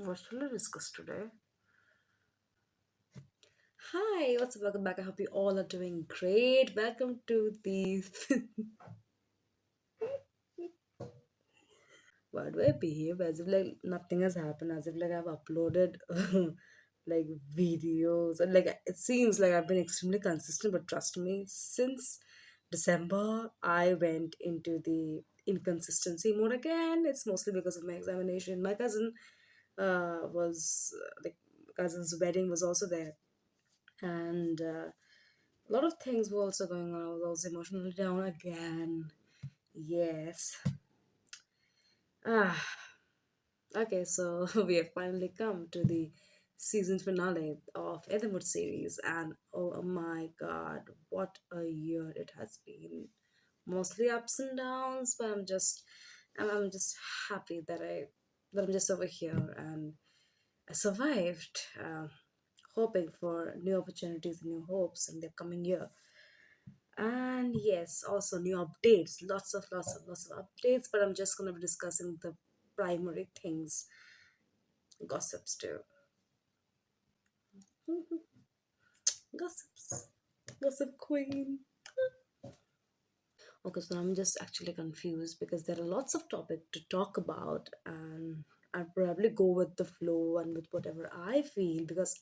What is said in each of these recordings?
What shall we discuss today? Hi, what's up? Welcome back. I hope you all are doing great. Welcome to the. Why do I behave as if like nothing has happened? As if like I've uploaded like videos, and like it seems like I've been extremely consistent. But trust me, since December, I went into the inconsistency mode again. It's mostly because of my examination. My cousin was like cousin's wedding was also there, and a lot of things were also going on. I was also emotionally down again. Yes. Ah. Okay, so we have finally come to the season finale of Etherwood series, and oh my god, what a year it has been. Mostly ups and downs, but I'm just happy that I'm just over here and I survived. Hoping for new opportunities and new hopes in the coming year. And yes, also new updates, lots of updates, but I'm just going to be discussing the primary things, gossips too. Gossips, gossip queen. Okay, so I'm just actually confused because there are lots of topic to talk about, and I'll probably go with the flow and with whatever I feel because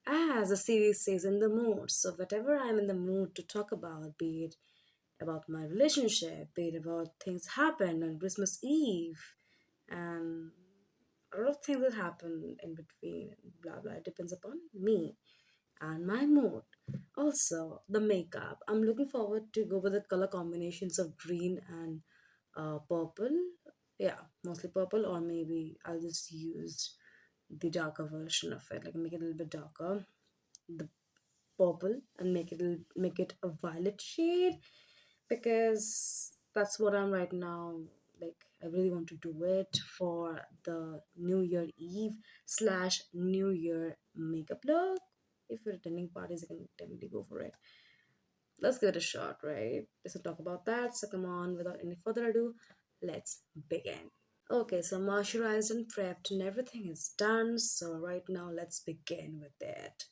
as the series says, in the mood. So whatever I'm in the mood to talk about, be it about my relationship, be it about things happen on Christmas Eve, and a lot of things that happen in between, blah blah. It depends upon me and my mood. Also, the makeup. I'm looking forward to go with the color combinations of green and purple. Yeah, mostly purple, or maybe I'll just use the darker version of it, like make it a little bit darker, the purple, and make it a violet shade because that's what I'm right now. Like, I really want to do it for the New Year Eve slash New Year makeup look. If you're attending parties, you can definitely go for it. Let's give it a shot, right? Let's talk about that. So, come on, without any further ado, let's begin. Okay, so moisturized and prepped, and everything is done. So, right now, let's begin with it.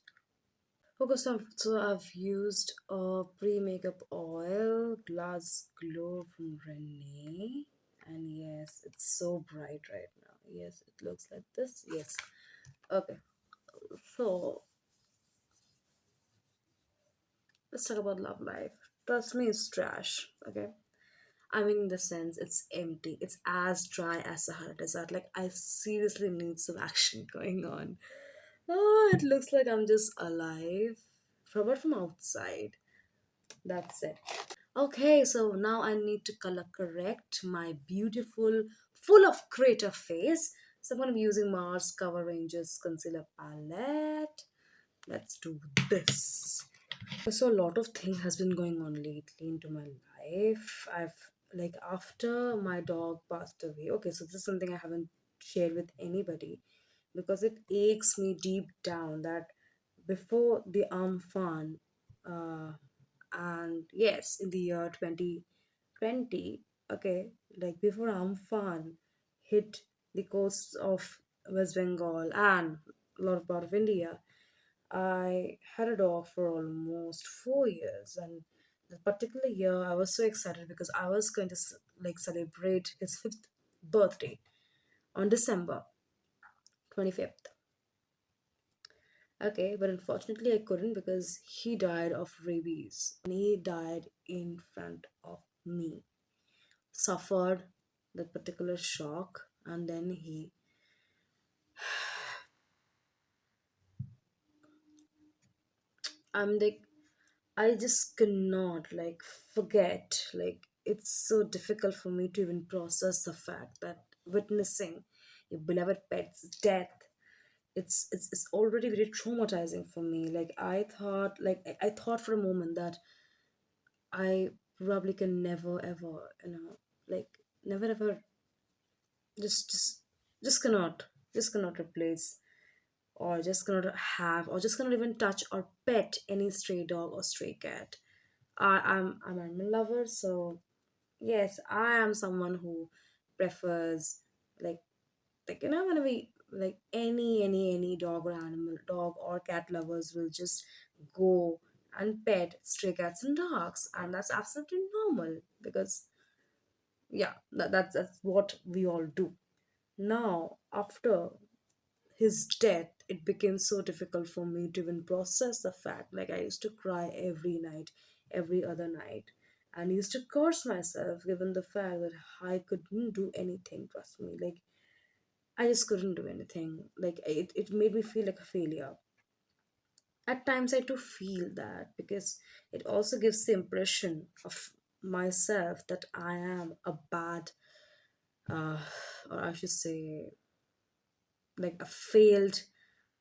Okay, so I've used a pre-makeup oil, Glass Glow from Renee. And yes, it's so bright right now. Yes, it looks like this. Yes. Okay, so let's talk about love life. Trust me, it's trash. Okay. I mean, in the sense, it's empty. It's as dry as Sahara Desert. Like, I seriously need some action going on. Oh, it looks like I'm just alive. But from outside. That's it. Okay, so now I need to color correct my beautiful, full of crater face. So I'm going to be using Mars Cover Ranges Concealer Palette. Let's do this. So a lot of thing has been going on lately into my life. I've like after my dog passed away. Okay, so this is something I haven't shared with anybody because it aches me deep down that before the Amphan, uh, and yes, in the year 2020, okay, like before Amphan hit the coasts of West Bengal and a lot of part of India, I had a dog for almost 4 years, and the particular year I was so excited because I was going to like celebrate his fifth birthday on December 25th. Okay, but unfortunately I couldn't because he died of rabies and he died in front of me. Suffered that particular shock, and then I'm like, I just cannot like forget. Like, it's so difficult for me to even process the fact that witnessing your beloved pet's death, it's already very traumatizing for me. Like, I thought for a moment that I probably can never ever, like, never ever, just just just cannot replace, or just cannot have, or just cannot even touch or pet any stray dog or stray cat. I'm an animal lover, so yes, I am someone who prefers like Like, whenever we, like, any dog or animal, dog or cat lovers will just go and pet stray cats and dogs, and that's absolutely normal because, yeah, that's what we all do. Now, after his death, it became so difficult for me to even process the fact. Like, I used to cry every night, every other night, and used to curse myself given the fact that I couldn't do anything. Trust me, like, I just couldn't do anything. Like, it made me feel like a failure. At times, I do feel that because it also gives the impression of myself that I am a bad, uh, or I should say, like a failed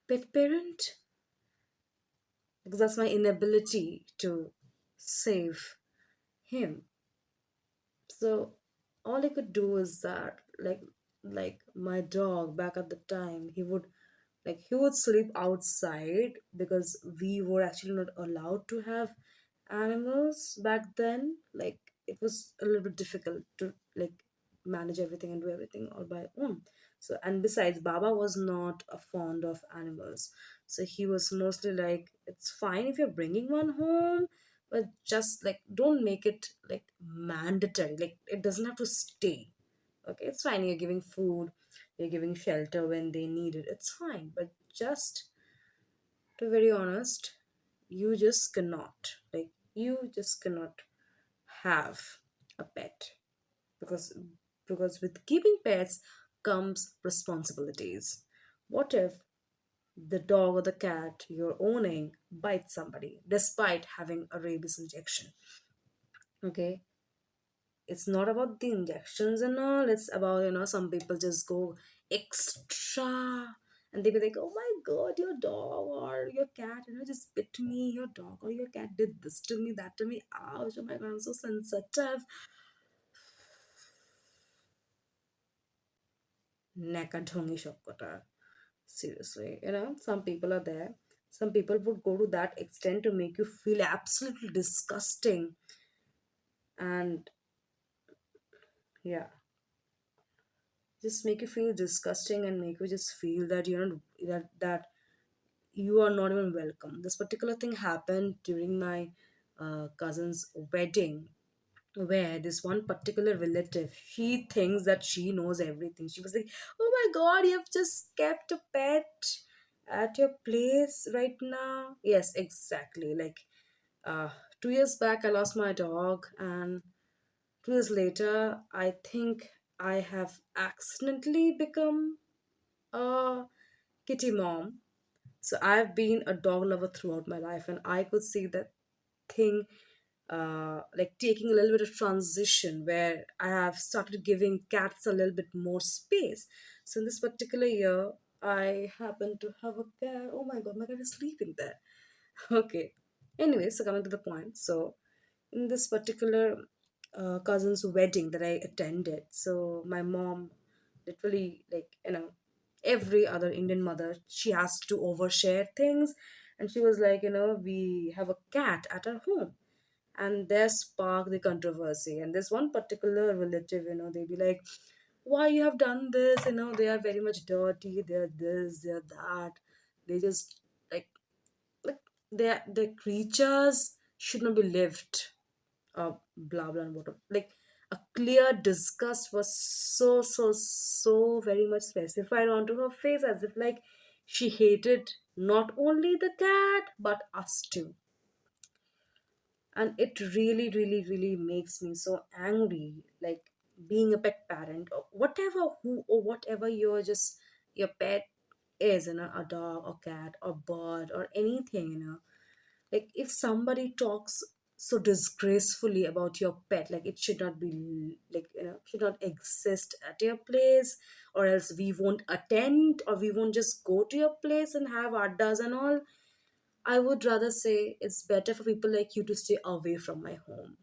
pet parent, because that's my inability to save him. So all I could do is that, like my dog back at the time, he would sleep outside because we were actually not allowed to have animals back then. Like, it was a little bit difficult to, like, manage everything and do everything all by own. So, and besides, Baba was not a fond of animals, so he was mostly like, it's fine if you're bringing one home, but just like don't make it like mandatory. Like, it doesn't have to stay. Okay, it's fine. You're giving food, you're giving shelter when they need it. It's fine. But just to be very honest, you just cannot have a pet because with keeping pets comes responsibilities. What if the dog or the cat you're owning bites somebody despite having a rabies injection? Okay, it's not about the injections and all. It's about, some people just go extra, and they be like, oh my god, your dog or your cat, just bit me. Your dog or your cat did this to me, that to me. Ouch, oh my god, I'm so sensitive. Nekadhongi shopkota. Seriously, some people are there. Some people would go to that extent to make you feel absolutely disgusting. And yeah, just make you feel disgusting and make you just feel that that you are not even welcome. This particular thing happened during my cousin's wedding, where this one particular relative, she thinks that she knows everything. She was like, oh my god, you've just kept a pet at your place right now. Yes, exactly. Like, uh 2 years back I lost my dog, and 2 years later I think I have accidentally become a kitty mom. So I've been a dog lover throughout my life, and I could see that thing, like taking a little bit of transition where I have started giving cats a little bit more space. So in this particular year, I happen to have a cat. Oh my god, my cat is sleeping there. Okay. Anyway, so coming to the point. So in this particular cousin's wedding that I attended, so my mom literally, like, every other Indian mother, she has to overshare things. And she was like, we have a cat at our home. And there sparked the controversy. And this one particular relative, they'd be like, why you have done this? They are very much dirty. They're this, they're that. They just, like their creatures should not be lived, blah blah and whatever. Like, a clear disgust was so very much specified onto her face, as if like she hated not only the cat but us too. And it really really really makes me so angry. Like, being a pet parent, or whatever, who or whatever your pet is, a dog or cat or bird or anything, like, if somebody talks so disgracefully about your pet, like, it should not be, like, should not exist at your place, or else we won't attend, or we won't just go to your place and have addas and all. I would rather say it's better for people like you to stay away from my home,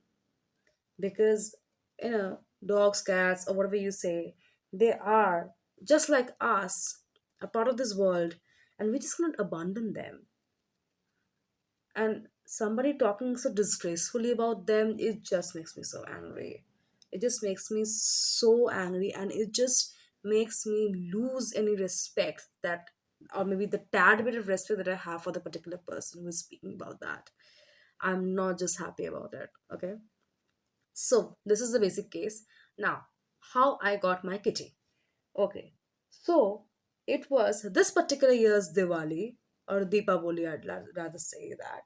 because, dogs, cats, or whatever you say, they are just like us, a part of this world, and we just cannot abandon them. And somebody talking so disgracefully about them, it just makes me so angry. It just makes me so angry, and it just makes me lose any respect that, or maybe the tad bit of respect that I have for the particular person who is speaking about that. I'm not just happy about it. Okay. So this is the basic case. Now, how I got my kitty. Okay. So it was this particular year's Diwali or Deepavali, I'd rather say that.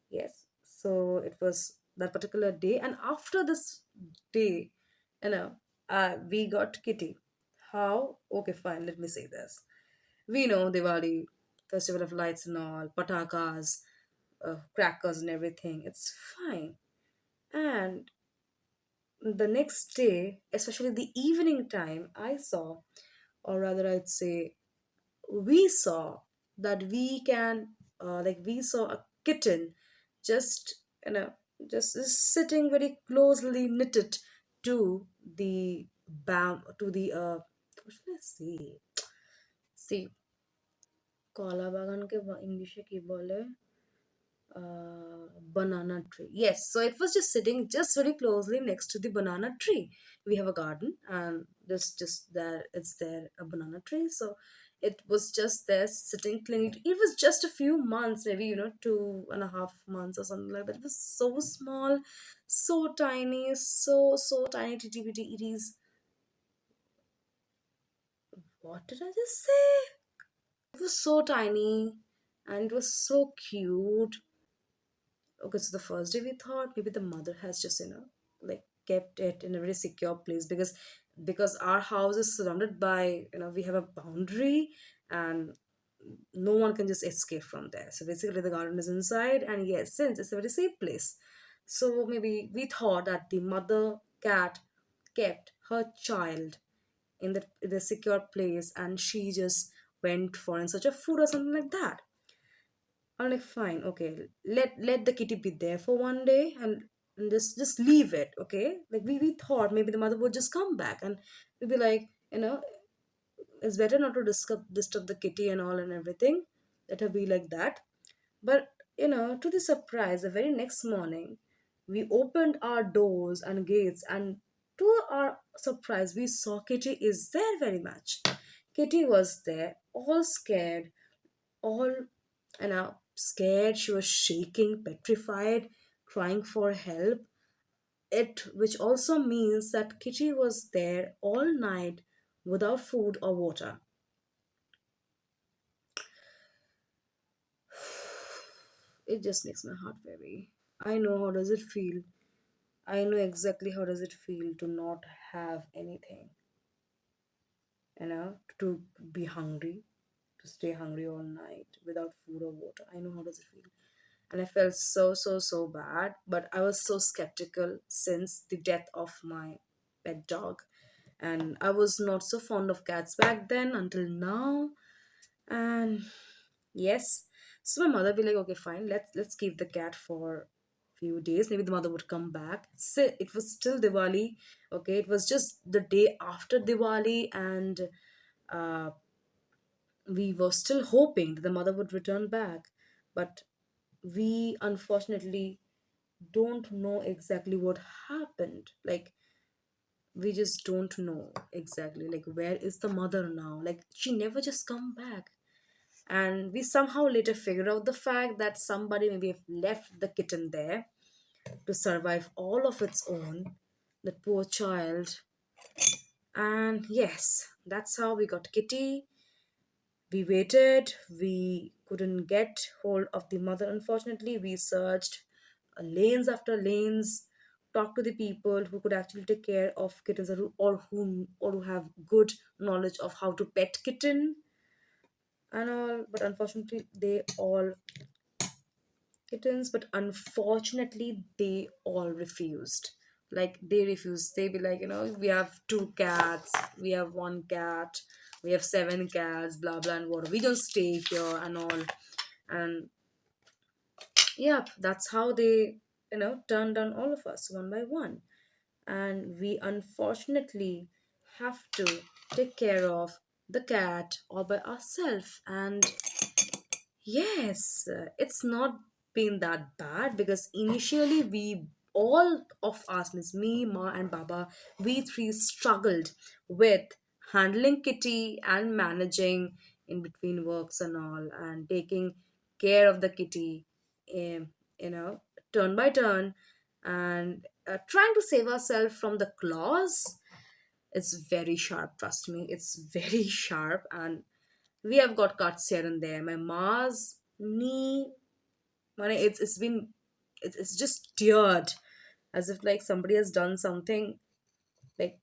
Yes. So it was that particular day, and after this day, you know, we got kitty. How? Okay, fine. Let me say this. We know Diwali, festival of lights and all, patakas, crackers and everything. It's fine. And the next day, especially the evening time, I saw, or rather, I'd say, we saw that we can, like, we saw a kitten just, you know, just sitting very closely knitted to the to the, what should I say? See, কলা বাগানকে ইংলিশে কি বলে? Banana tree. Yes, so it was just sitting just very closely next to the banana tree. We have a garden, and just there, it's there a banana tree. So it was just there sitting clinging. It was just a few months, maybe 2.5 months or something like that. It was so small, so tiny, so tiny, titty bitty. It is. What did I just say? It was so tiny, and it was so cute. Okay, so the first day we thought maybe the mother has just, like, kept it in a very secure place, because our house is surrounded by, we have a boundary, and no one can just escape from there. So basically the garden is inside, and yes, since it's a very safe place, so maybe we thought that the mother cat kept her child in the secure place, and she just went for in search of food or something like that. I'm like, fine, okay, let the kitty be there for one day, and just leave it, okay? Like, we thought maybe the mother would just come back, and we'd be like, it's better not to disturb the kitty and all and everything. Let her be like that. But to the surprise, the very next morning, we opened our doors and gates, and to our surprise, we saw Kitty is there very much. Kitty was there, all scared, all, scared. She was shaking, petrified, crying for help. It which also means that Kitty was there all night without food or water. It just makes my heart very. I know how does it feel. I know exactly how does it feel to not have anything, to be hungry, to stay hungry all night without food or water. I know how does it feel. And I felt so bad, but I was so skeptical since the death of my pet dog. And I was not so fond of cats back then until now. And yes, so my mother be like, okay, fine, let's keep the cat for few days. Maybe the mother would come back. It was still Diwali. Okay, it was just the day after Diwali, and uh, we were still hoping that the mother would return back. But we unfortunately don't know exactly what happened. Like, we just don't know exactly, like, where is the mother now. Like, she never just come back. And we somehow later figured out the fact that somebody maybe have left the kitten there to survive all of its own, that poor child. And yes, that's how we got Kitty. We waited, we couldn't get hold of the mother, unfortunately. We searched lanes after lanes, talked to the people who could actually take care of kittens, or who have good knowledge of how to pet kitten and all. But unfortunately, they all refused. Like, they refused. They be like, we have two cats, we have one cat, we have seven cats, blah blah and whatever. We don't stay here and all. And yeah, that's how they, turned down all of us one by one. And we unfortunately have to take care of the cat all by ourselves. And yes, it's not been that bad, because initially we all of us, means me, Ma, and Baba, we three struggled with handling kitty and managing in between works and all, and taking care of the kitty, um, you know, turn by turn, and trying to save ourselves from the claws. It's very sharp, trust me, it's very sharp. And we have got cuts here and there. My ma's knee, it's been, it's just teared, as if like somebody has done something, like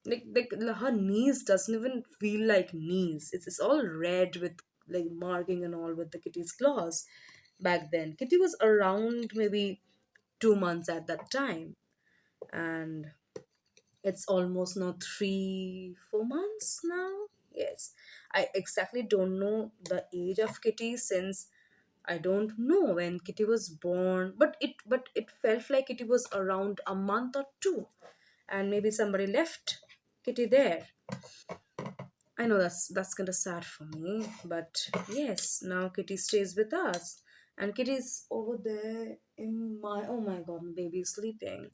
her knees doesn't even feel like knees. It's all red with like marking and all with the kitty's claws. Back then kitty was around maybe 2 months at that time, and it's almost now 3 4 months now. Yes, I exactly don't know the age of kitty, since I don't know when kitty was born, but it felt like kitty was around a month or two, and maybe somebody left kitty there. I know that's kind of sad for me, but yes, now Kitty stays with us, and Kitty's over there in my, oh my god, my baby's sleeping.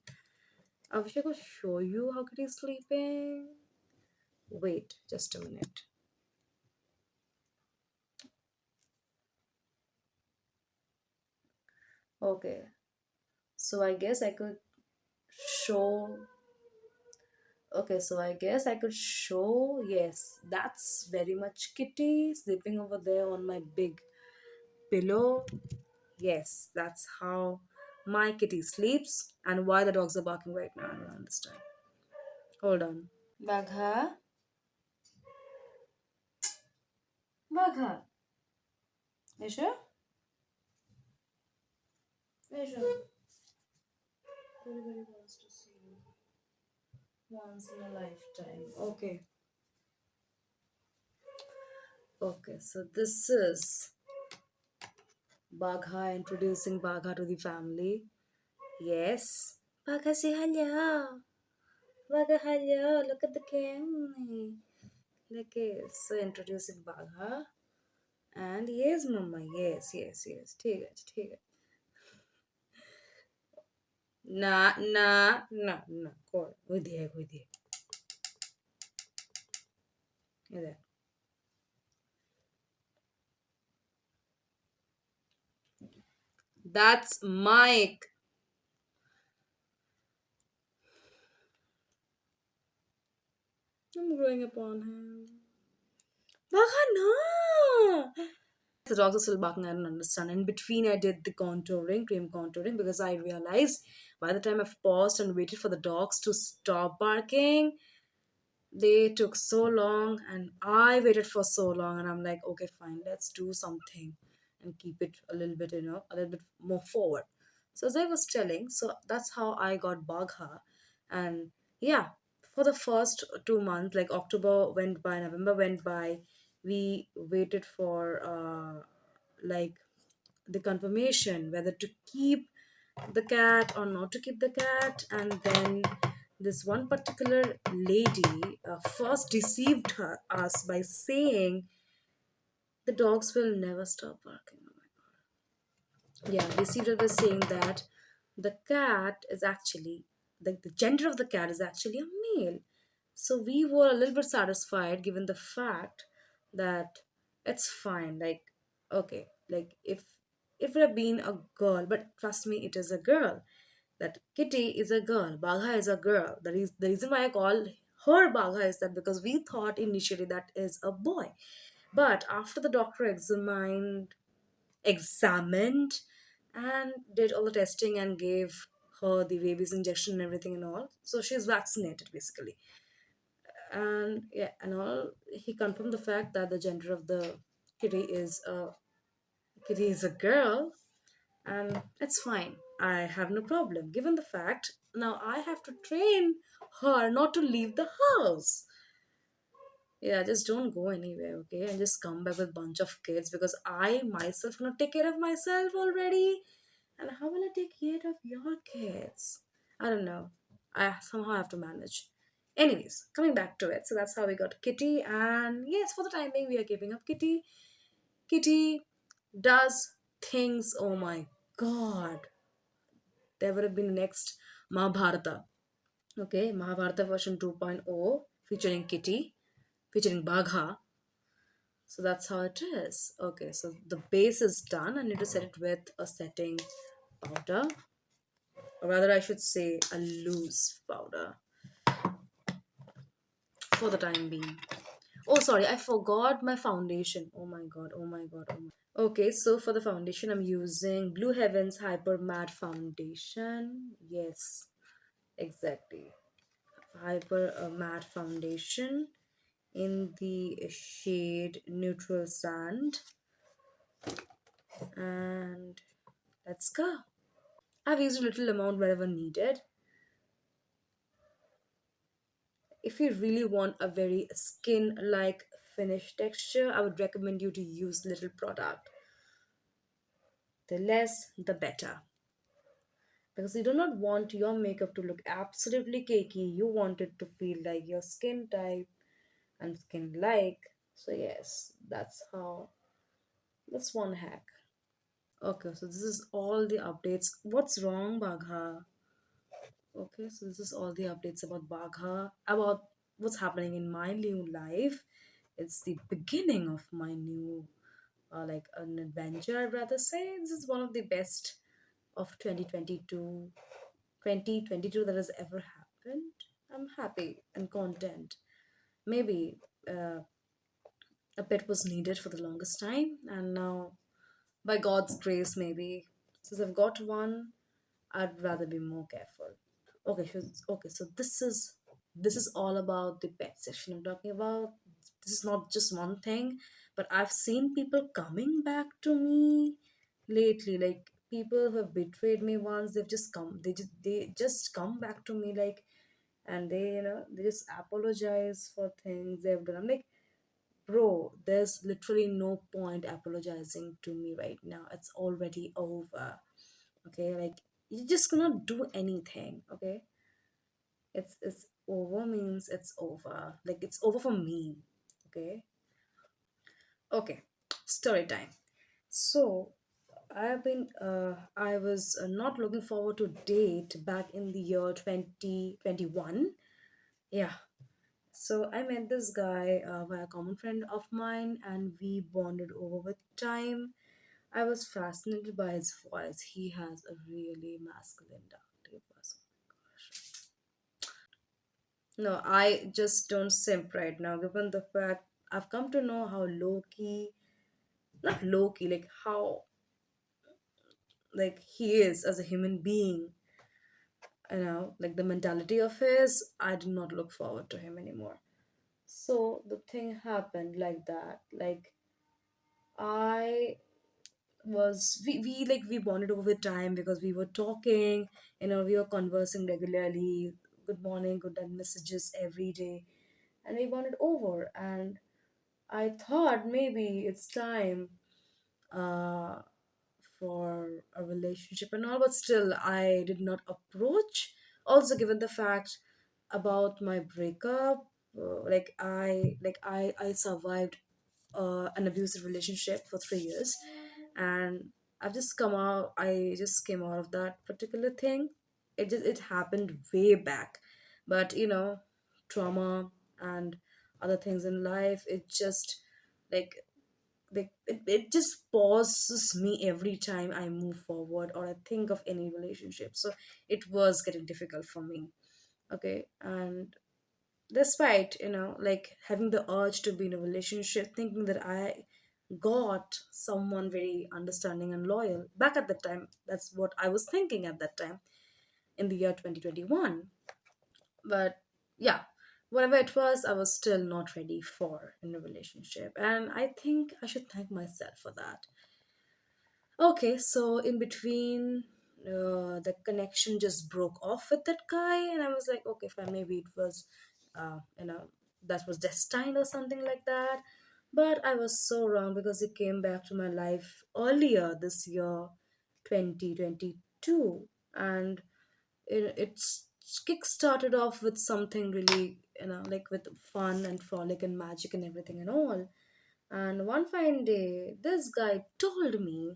I wish I could show you how Kitty's sleeping. Wait, just a minute. Okay, so I guess I could show. Okay, so I guess I could show. Yes, that's very much Kitty sleeping over there on my big pillow. Yes, that's how my kitty sleeps. And why the dogs are barking right now, I don't understand. Hold on. Bagha? Bagha? Isha? Isha? Everybody wants to see you once in a lifetime. Okay. Okay, so this is Bagha, introducing Bagha to the family. Yes. Bagha, say hello. Bagha, hello. Look at the camera. Look, so introducing Bagha. And yes, Mama, yes, yes, yes. Take it, take it. Nah, nah, nah, nah. Go with the with the. Yeah. That's Mike. I'm growing upon him. Baka no. The dogs are still barking. I don't understand. In between, I did the contouring, cream contouring, because I realized by the time I've paused and waited for the dogs to stop barking, they took so long, and I waited for so long, and I'm like, okay, fine, let's do something and keep it a little bit, a little bit more forward. So as I was telling, so that's how I got Bagha. And yeah, for the first 2 months, like October went by, November went by, we waited for like the confirmation whether to keep the cat or not to keep the cat. And then this one particular lady first deceived us by saying the dogs will never stop barking. Yeah, deceived us by saying that the cat is actually, the gender of the cat is actually a male. So we were a little bit satisfied given the fact that it's fine. Like, okay, like if it had been a girl, but trust me, it is a girl. That Kitty is a girl, Bagha is a girl. The reason why I call her Bagha is that because we thought initially that is a boy. But after the doctor examined and did all the testing and gave her the rabies injection and everything and all, so she's vaccinated basically. And yeah, and all, he confirmed the fact that the gender of the kitty is a kitty is a girl, and it's fine. I have no problem. Given the fact, now I have to train her not to leave the house. Yeah, just don't go anywhere, okay? And just come back with bunch of kids, because I myself cannot take care of myself already. And how will I take care of your kids? I don't know. I somehow have to manage. Anyways, coming back to it. So that's how we got Kitty. And yes, for the time being, we are giving up Kitty. Kitty does things. Oh my god. There would have been next Mahabharata. Okay, Mahabharata version 2.0. featuring Kitty, featuring Bagha. So that's how it is. Okay, so the base is done. I need to set it with a setting powder, or rather, I should say a loose powder for the time being. Oh, sorry, I forgot my foundation. Oh my god, oh my god, oh my. Okay, so for the foundation, I'm using Blue Heavens Hyper Matte Foundation. Yes, exactly. Hyper Matte Foundation in the shade Neutral Sand. And let's go. I've used a little amount wherever needed. If you really want a very skin like finish texture, I would recommend you to use little product. The less, the better. Because you do not want your makeup to look absolutely cakey. You want it to feel like your skin type and skin like. So, yes, that's one hack. Okay, so this is all the updates. What's wrong, Bagha? Okay, so this is all the updates about Bagha, about what's happening in my new life. It's the beginning of my new, like an adventure, I'd rather say. This is one of the best of 2022 that has ever happened. I'm happy and content. Maybe uh, a bit was needed for the longest time, and now, by God's grace, maybe since I've got one, I'd rather be more careful. Okay, so this is all about the pet section I'm talking about. This is not just one thing, but I've seen people coming back to me lately, like people who have betrayed me once. They just come back to me, like, and they just apologize for things they've done. I'm like, bro, there's literally no point apologizing to me right now. It's already over. Okay, like, you just cannot do anything. Okay, it's over means it's over. Like, it's over for me. Okay. Okay, story time. So I was not looking forward to date back in the year 2021. Yeah. So I met this guy via a common friend of mine, and we bonded over with time. I was fascinated by his voice. He has a really masculine, dark voice. No, I just don't simp right now, given the fact I've come to know how low key, not low key, like how like he is as a human being. Like the mentality of his, I do not look forward to him anymore. So the thing happened like that. Like, I we bonded over time because we were talking, we were conversing regularly, good morning, good night messages every day, and we bonded over. And I thought maybe it's time uh, for a relationship and all, but still, I did not approach. Also, given the fact about my breakup, I survived an abusive relationship for 3 years, and I just came out of that particular thing. It happened way back, but trauma and other things in life, it just like it just pauses me every time I move forward or I think of any relationship. So it was getting difficult for me. Okay, and despite like having the urge to be in a relationship, thinking that I got someone very understanding and loyal back at the time, that's what I was thinking at that time in the year 2021. But yeah, whatever it was, I was still not ready for in a relationship, and I think I should thank myself for that. Okay, so in between, the connection just broke off with that guy, and I was like, okay, fine, maybe it was, uh, you know, that was destined or something like that. But I was so wrong because he came back to my life earlier this year, 2022, and it's kick started off with something really, like with fun and frolic and magic and everything and all. And one fine day, this guy told me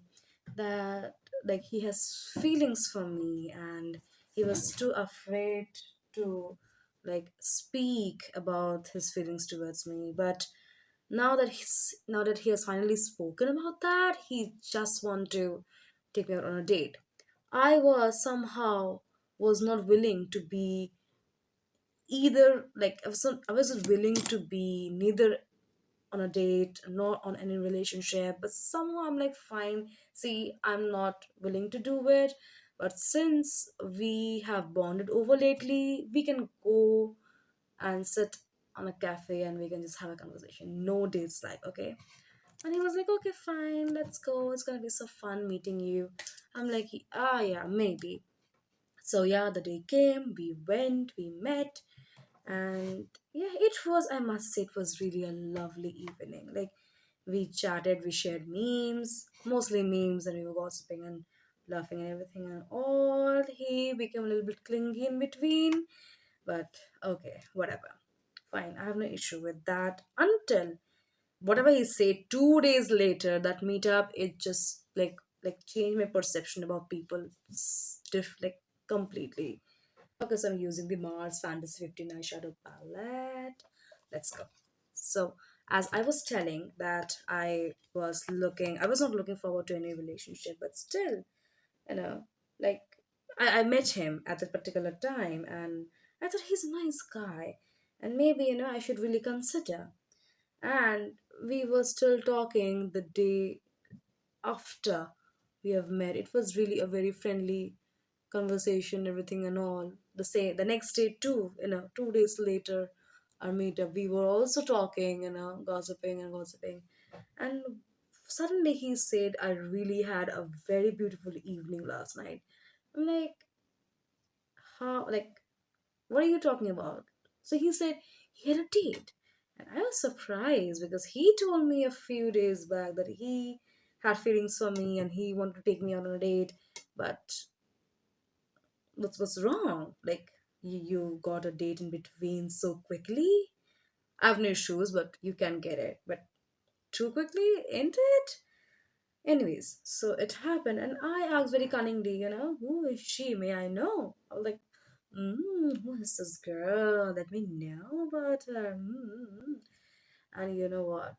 that, like, he has feelings for me, and he was too afraid to like speak about his feelings towards me. But now that he has finally spoken about that, he just want to take me out on a date. I was not willing to be either, like I wasn't willing to be neither on a date nor on any relationship, but somehow I'm like, fine, see, I'm not willing to do it, but since we have bonded over lately, we can go and sit on a cafe and we can just have a conversation, no dates, like, okay. And he was like, okay, fine, let's go, it's gonna be so fun meeting you. I'm like, ah, yeah, maybe. So yeah, the day came, we went, we met, and yeah, it was, I must say, it was really a lovely evening. Like, we chatted, we shared memes, mostly memes, and we were gossiping and laughing and everything and all. He became a little bit clingy in between, but okay, whatever. Fine, I have no issue with that until whatever he said 2 days later, that meetup, it just like changed my perception about people stiff, like, completely. Okay, so I'm using the Mars Fantasy 15 eyeshadow palette. Let's go. So, as I was telling that I was not looking forward to any relationship, but still, you know, like, I met him at that particular time, and I thought he's a nice guy, and maybe, I should really consider. And we were still talking the day after we have met. It was really a very friendly conversation, everything and all. The next day too, 2 days later, our meetup, we were also talking, gossiping and gossiping. And suddenly he said, I really had a very beautiful evening last night. I'm like, how, like, what are you talking about? So he said he had a date. And I was surprised because he told me a few days back that he had feelings for me and he wanted to take me on a date. But what's wrong? Like, you got a date in between so quickly? I have no issues, but you can get it. But too quickly, ain't it? Anyways, so it happened, and I asked very cunningly, who is she? May I know? I was like, who is this girl? Let me know about her. And you know what?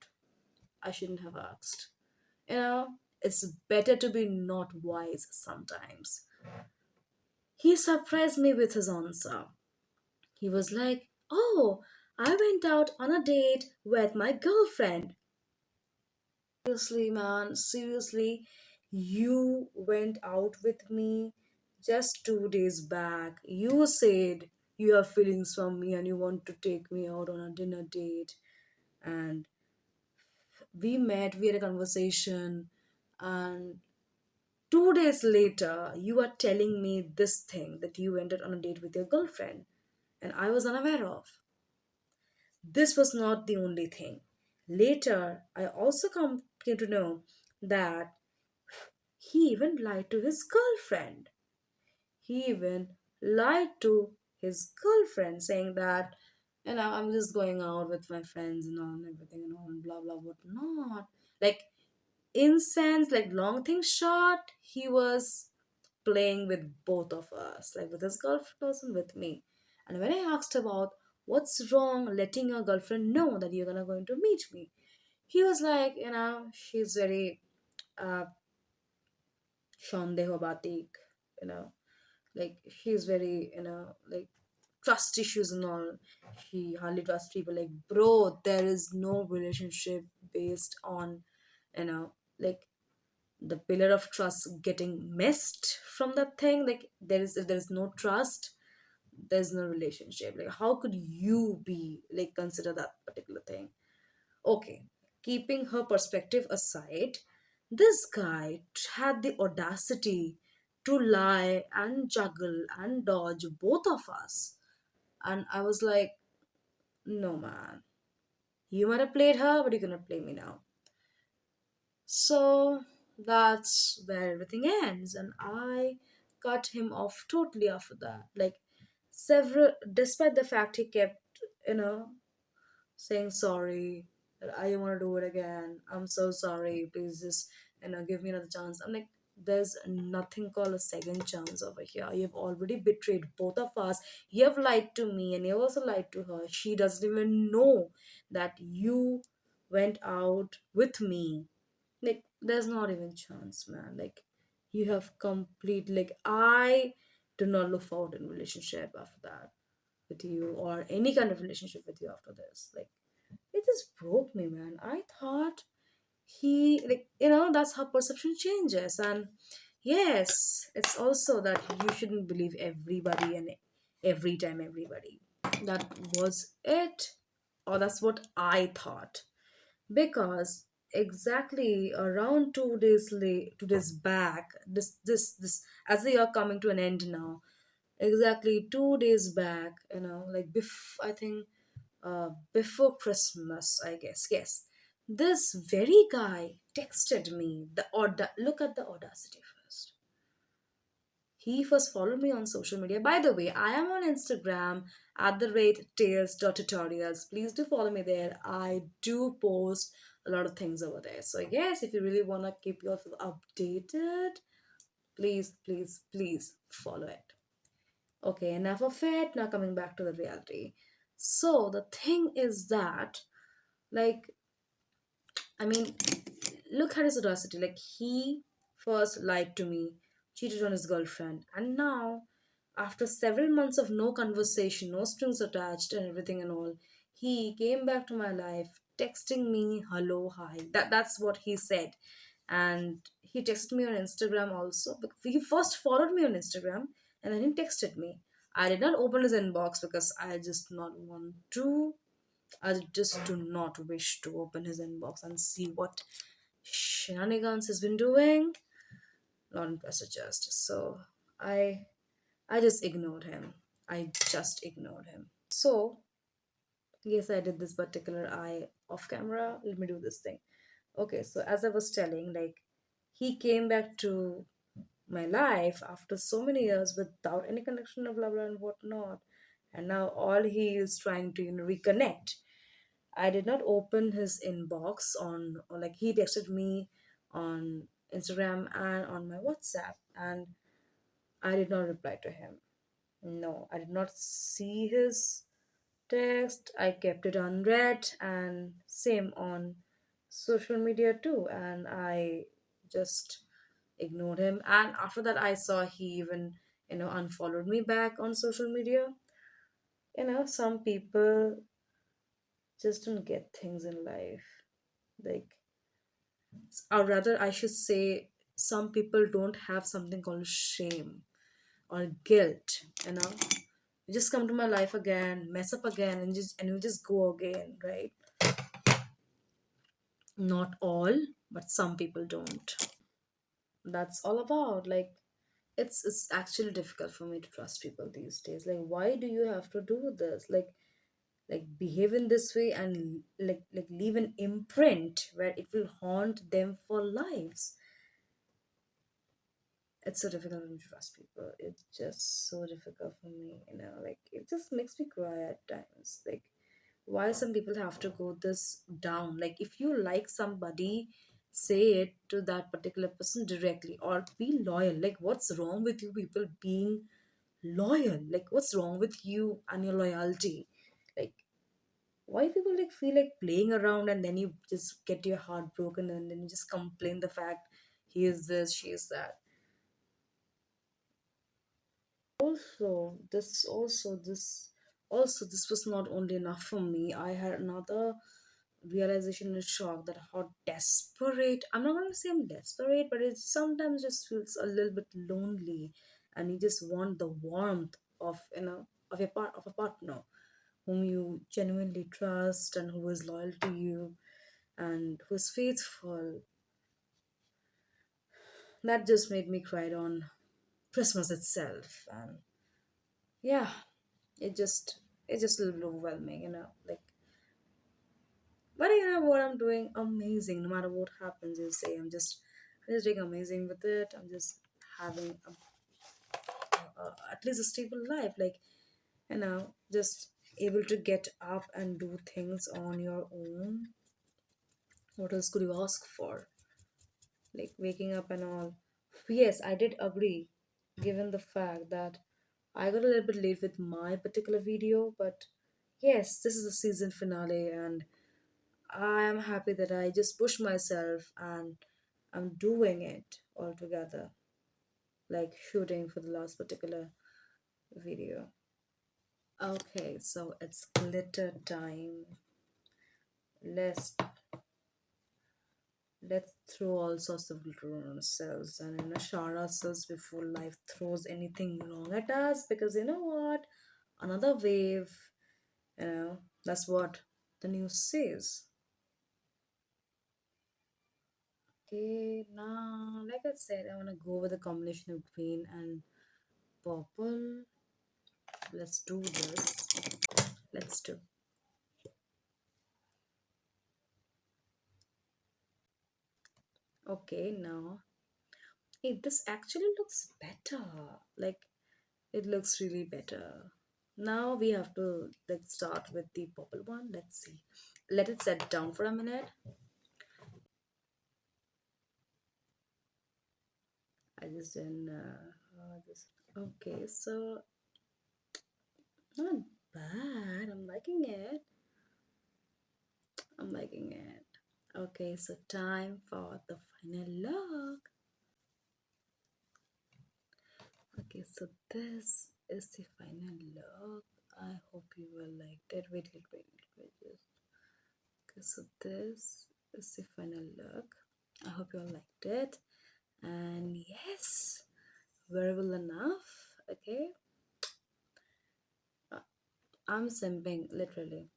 I shouldn't have asked. You know, it's better to be not wise sometimes. He surprised me with his answer. He was like, oh, I went out on a date with my girlfriend. Seriously, man, seriously, you went out with me just 2 days back. You said you have feelings for me and you want to take me out on a dinner date. And we met, we had a conversation, and 2 days later, you are telling me this thing that you went out on a date with your girlfriend, and I was unaware of. This was not the only thing. Later, I also came to know that he even lied to his girlfriend. He even lied to his girlfriend, saying that, I'm just going out with my friends and all and everything and all and blah blah whatnot. Like, in sense, like, long thing short, he was playing with both of us, like with his girlfriend also and with me. And when I asked about what's wrong letting your girlfriend know that you're gonna going to meet me, he was like, she's very uh Shandehobatik, you know, like she's very, like, trust issues and all. She hardly trusts people. Like, bro, there is no relationship based on, like, the pillar of trust getting missed from that thing. Like, if there is no trust, there's no relationship. Like, how could you be like consider that particular thing? Okay, keeping her perspective aside, this guy had the audacity to lie and juggle and dodge both of us. And I was like, no, man. You might have played her, but you cannot play me now. So that's where everything ends. And I cut him off totally after that. Like, despite the fact he kept, you know, saying sorry, that I don't want to do it again. I'm so sorry. Please just, give me another chance. I'm like, there's nothing called a second chance over here. You've already betrayed both of us. You have lied to me and you also lied to her. She doesn't even know that you went out with me. Like, there's not even chance, man. Like, you have complete, like, I do not look forward in relationship after that with you, or any kind of relationship with you after this. Like, it just broke me, man. I thought he, like, that's how perception changes. And yes, it's also that you shouldn't believe everybody and every time everybody. That was it, or that's what I thought. Because exactly around 2 days late, 2 days back, this as the year coming to an end now, exactly 2 days back, like I think before Christmas, I guess. Yes, this very guy texted me. Look at the audacity first. He first followed me on social media. By the way, I am on Instagram at the rate Tales.tutorials. Please do follow me there. I do post a lot of things over there. So yes, if you really wanna keep yourself updated, please, please, please follow it. Okay, enough of it. Now coming back to the reality. So the thing is that, like, I mean, look at his audacity. Like, he first lied to me, cheated on his girlfriend, and now, after several months of no conversation, no strings attached, and everything and all, he came back to my life, texting me, "Hello, hi." That's what he said, and he texted me on Instagram also. He first followed me on Instagram, and then he texted me. I did not open his inbox because I just not want to. I just do not wish to open his inbox and see what shenanigans he's been doing. Not impressed just. So I I just ignored him. I just ignored him. So yes, I did this particular eye off camera. Let me do this thing. Okay, so as I was telling, like, he came back to my life after so many years without any connection of blah blah and whatnot. And now all he is trying to, reconnect. I did not open his inbox or like he texted me on Instagram and on my WhatsApp, and I did not reply to him. No, I did not see his text. I kept it unread, and same on social media too. And I just ignored him. And after that, I saw he even, unfollowed me back on social media. Some people just don't get things in life. Like, or rather I should say, some people don't have something called shame or guilt. You just come to my life again, mess up again, and you just go again, right? Not all, but some people don't. That's all about, like, it's actually difficult for me to trust people these days. Like, why do you have to do this? Like behave in this way and like leave an imprint where it will haunt them for lives. It's so difficult for me to trust people. It's just so difficult for me, like, it just makes me cry at times. Like, why some people have to go this down? Like, if you like somebody, say it to that particular person directly, or be loyal. Like, what's wrong with you people being loyal? Like, what's wrong with you and your loyalty? Like, why people like feel like playing around, and then you just get your heart broken, and then you just complain the fact he is this, she is that. Also this was not only enough for me. I had another realization and shock that how desperate, I'm not going to say I'm desperate, but it sometimes just feels a little bit lonely, and you just want the warmth of, of a partner whom you genuinely trust, and who is loyal to you, and who is faithful. That just made me cry on Christmas itself. And yeah, it just it's just a little overwhelming, like, but what, I'm doing amazing no matter what happens. You say, I'm just doing amazing with it. I'm just having at least a stable life, like, just able to get up and do things on your own. What else could you ask for? Like, waking up and all, Yes, I did agree, given the fact that I got a little bit late with my particular video, but yes, this is the season finale, and I am happy that I just pushed myself and I'm doing it all together, like shooting for the last particular video. Okay, so it's glitter time. Let's let's throw all sorts of glitter on ourselves and shower ourselves before life throws anything wrong at us. Because you know what, another wave. That's what the news says. Okay, now like I said, I wanna go with a combination of green and purple. Let's do this. Let's do. Okay, now. Hey, this actually looks better. Like it looks really better. Now we have to like start with the purple one. Let's see. Let it set down for a minute. I just didn't. This. Okay, so not bad. I'm liking it. I'm liking it. Okay, so time for the final look. Okay, so this is the final look. I hope you will like it. Wait. Just okay. So this is the final look. I hope you all liked it. And yes, wearable enough. Okay, Uh, I'm simping literally.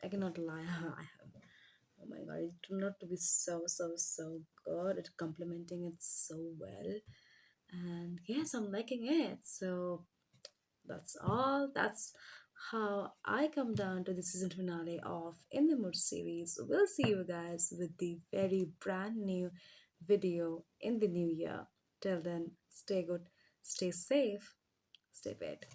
I cannot lie. I have. Oh my god, it turned out to be so good. It's complementing it so well. And yes, I'm liking it. So that's all. That's how I come down to the season finale of In the Mood series. We'll see you guys with the very brand new video in the new year. Till then, stay good, stay safe, stay fit.